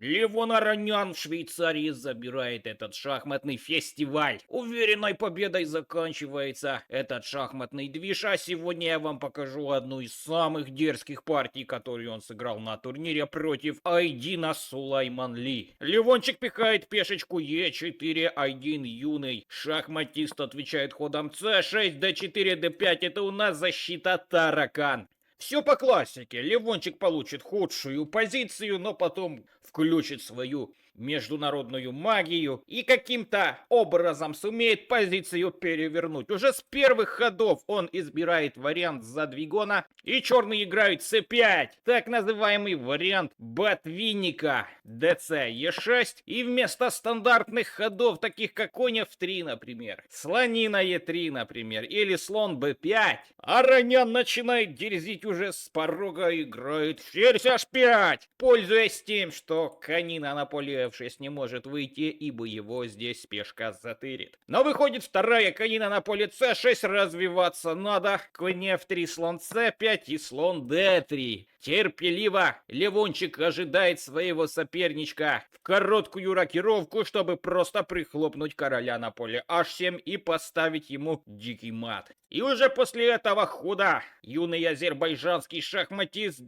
Левон Аронян в Швейцарии забирает этот шахматный фестиваль. Уверенной победой заканчивается этот шахматный движ, а сегодня я вам покажу одну из самых дерзких партий, которую он сыграл на турнире против Айдина Сулайманли. Левончик пихает пешечку Е4, Айдин юный. Шахматист отвечает ходом С6, Д4, Д5, это у нас защита таракан. Все по классике. Левончик получит худшую позицию, но потом включит свою международную магию и каким-то образом сумеет позицию перевернуть. Уже с первых ходов он избирает вариант задвигона, и черный играет c5, так называемый вариант ботвинника, dc e6, и вместо стандартных ходов, таких как конь f3, например, слонина e3, например, или слон b5, Аронян начинает дерзить уже с порога, играет ферзь h5, пользуясь тем, что конина на поле f6 не может выйти, ибо его здесь пешка затырит. Но выходит вторая конина на поле c6, развиваться надо. Конь f3, слон c5 и слон d3. Терпеливо Левончик ожидает своего соперничка в короткую рокировку, чтобы просто прихлопнуть короля на поле h7 и поставить ему дикий мат. И уже после этого хода юный азербайджанский шахматист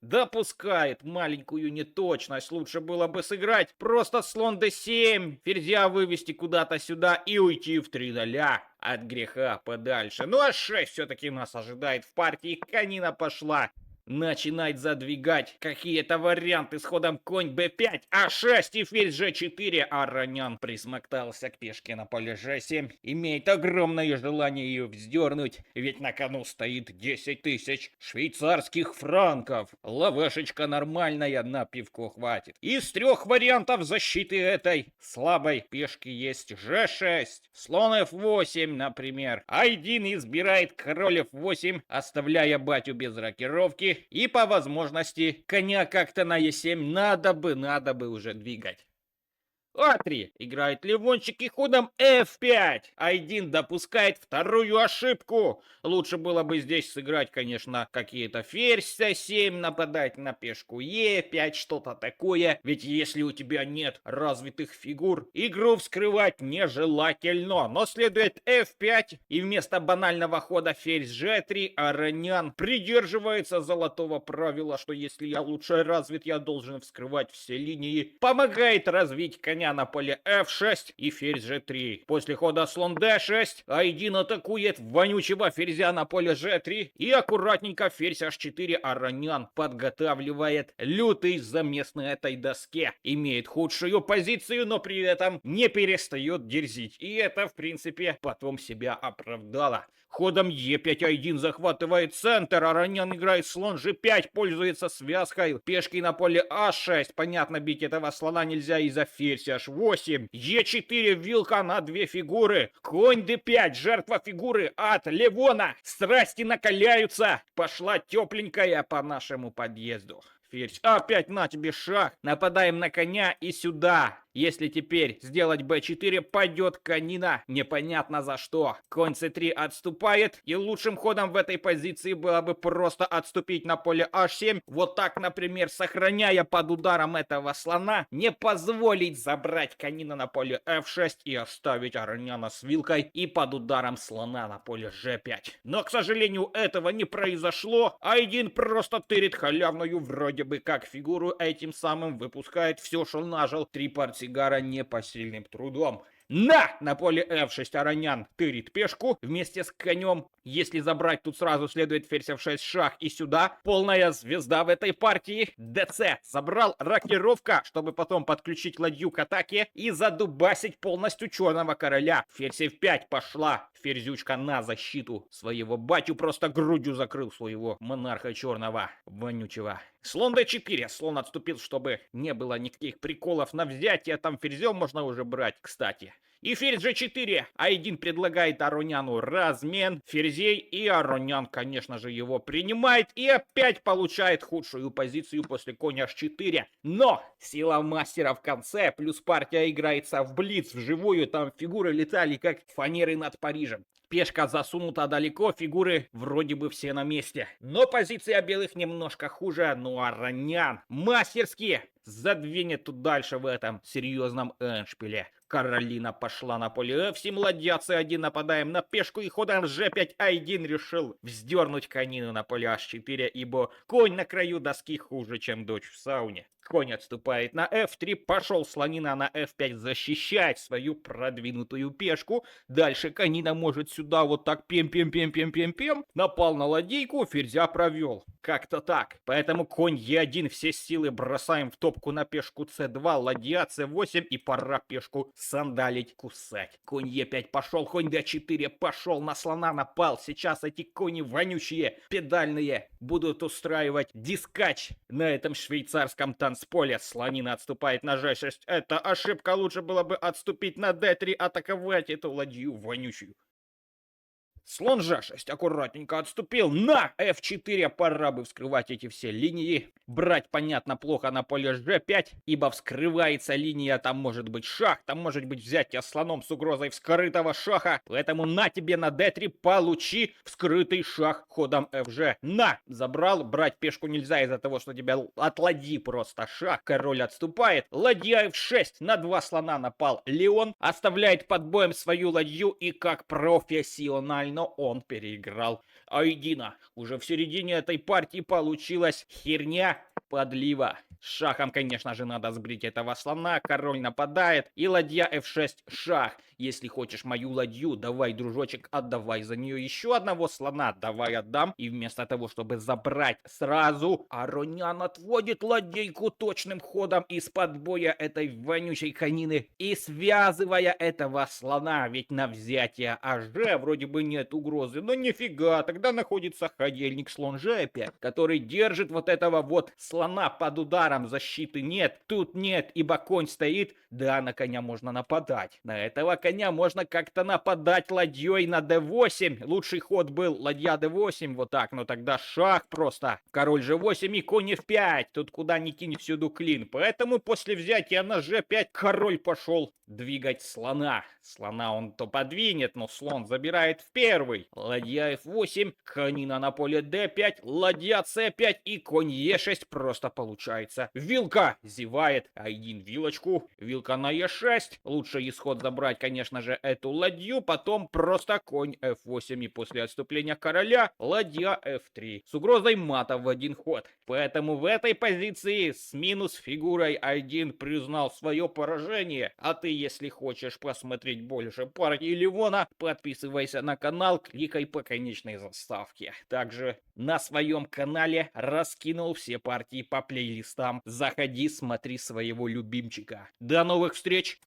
допускает маленькую неточность. Лучше было бы сыграть просто слон d7, ферзя вывести куда-то сюда и уйти в 3-0 от греха подальше. Ну а 6 все-таки нас ожидает в партии. Конина пошла. Начинает задвигать какие-то варианты с ходом конь b5, а6 и ферзь g4. Аронян присмоктался к пешке на поле g7. Имеет огромное желание ее вздернуть, ведь на кону стоит 10 тысяч швейцарских франков. Лавешечка нормальная, на пивко хватит. Из трех вариантов защиты этой слабой пешки есть g6, слон f8, например. Айдин избирает король f8, оставляя батю без рокировки. И по возможности коня как-то на e7 надо бы уже двигать. А3 играет Левончик и ходом f5. Айдин допускает вторую ошибку. Лучше было бы здесь сыграть, конечно, какие-то ферзь c7, нападать на пешку e5, что-то такое. Ведь если у тебя нет развитых фигур, игру вскрывать нежелательно. Но следует f5, и вместо банального хода ферзь g3 Аронян придерживается золотого правила, что если я лучше развит, я должен вскрывать все линии. Помогает развить коня на поле f6 и ферзь g3. После хода слон d6 Айдин атакует вонючего ферзя на поле g3 и аккуратненько ферзь h4 Аронян подготавливает лютый замес на этой доске. Имеет худшую позицию, но при этом не перестает дерзить. И это, в принципе, потом себя оправдало. Ходом e5 Айдин захватывает центр, Аронян играет слон g5, пользуется связкой, пешки на поле a6. Понятно, бить этого слона нельзя из-за ферзь h8. e4 вилка на две фигуры. Конь d5, жертва фигуры от Левона. Страсти накаляются. Пошла тепленькая по нашему подъезду. Ферзь, опять на тебе шах. Нападаем на коня и сюда. Если теперь сделать b4, пойдет конина. Непонятно за что. Конь c3 отступает. И лучшим ходом в этой позиции было бы просто отступить на поле h7. Вот так, например, сохраняя под ударом этого слона, не позволить забрать конина на поле f6 и оставить Ароняна с вилкой и под ударом слона на поле g5. Но, к сожалению, этого не произошло. Айдин просто тырит халявную вроде бы как фигуру, этим самым выпускает все, что нажил. Три партии Гара непосильным трудом. На поле f6 Аронян тырит пешку вместе с конем. Если забрать, тут сразу следует ферзь f6 шах и сюда. Полная звезда в этой партии. dc забрал, рокировка, чтобы потом подключить ладью к атаке и задубасить полностью черного короля. Ферзь f5 пошла. Ферзючка на защиту своего батю просто грудью закрыл своего монарха черного вонючего. Слон d4. Слон отступил, чтобы не было никаких приколов на взятие. Там ферзем можно уже брать, кстати. И ферзь g4. Айдин предлагает Ароняну размен ферзей. И Аронян, конечно же, его принимает. И опять получает худшую позицию после коня h4. Но сила мастера в конце. Плюс партия играется в блиц, вживую. Там фигуры летали как фанеры над Парижем. Пешка засунута далеко, фигуры вроде бы все на месте. Но позиция белых немножко хуже, ну а Ронян мастерски задвинет тут дальше в этом серьезном эндшпиле. Каролина пошла на поле F7, ладья C1, нападаем на пешку и ходом G5 А1 решил вздернуть конину на поле H4, ибо конь на краю доски хуже, чем дочь в сауне. Конь отступает на F3, пошел слонина на F5 защищать свою продвинутую пешку. Дальше конина может сюда вот так пем-пем-пем-пем-пем-пем. Напал на ладейку, ферзя провел. Как-то так. Поэтому конь Е1, все силы бросаем в топку на пешку С2, ладья С8 и пора пешку сандалить, кусать. Конь Е5 пошел, конь Д4 пошел, на слона напал. Сейчас эти кони вонючие, педальные, будут устраивать дискач на этом швейцарском танцполе. Слонина отступает на G6. Это ошибка, лучше было бы отступить на D3, атаковать эту ладью вонючую. Слон G6 аккуратненько отступил на F4, пора бы вскрывать эти все линии. Брать, понятно, плохо на поле G5, ибо вскрывается линия, там может быть шах, там может быть взятие слоном с угрозой вскрытого шаха. Поэтому на тебе на D3 получи вскрытый шах ходом FG. На, забрал, брать пешку нельзя из-за того, что тебя от ладьи просто шах. Король отступает, ладья F6, на 2 слона напал Леон, оставляет под боем свою ладью и как профессионально он переиграл Айдина. Уже в середине этой партии получилась херня подлива. Шахом, конечно же, надо сбрить этого слона. Король нападает. И ладья F6 шах. Если хочешь мою ладью, давай, дружочек, отдавай за нее еще одного слона. Давай отдам. И вместо того, чтобы забрать сразу, Аронян отводит ладейку точным ходом из-под боя этой вонючей конины. И связывая этого слона, ведь на взятие АЖ вроде бы нет угрозы. Но нифига, тогда находится ходильник слон G5, который держит вот этого вот слона под ударом. Защиты нет, тут нет, ибо конь стоит. Да, на коня можно нападать. На этого коня можно как-то нападать ладьей на d8. Лучший ход был ладья d8, вот так, но тогда шах просто. Король g8 и конь f5. Тут куда ни кинь, всюду клин. Поэтому после взятия на g5 король пошел двигать слона. Слона он то подвинет, но слон забирает в первый. Ладья f8, конина на поле d5, ладья c5 и конь e6 просто получается. Вилка зевает, Айдин вилочку, вилка на e6. Лучший исход забрать, конечно же, эту ладью, потом просто конь f8 и после отступления короля ладья f3 с угрозой мата в один ход. Поэтому в этой позиции с минус фигурой Айдин признал свое поражение. А ты, если хочешь посмотреть больше партий Левона, подписывайся на канал, кликай по конечной заставке. Также на своем канале раскинул все партии по плейлистам. Заходи, смотри своего любимчика. До новых встреч!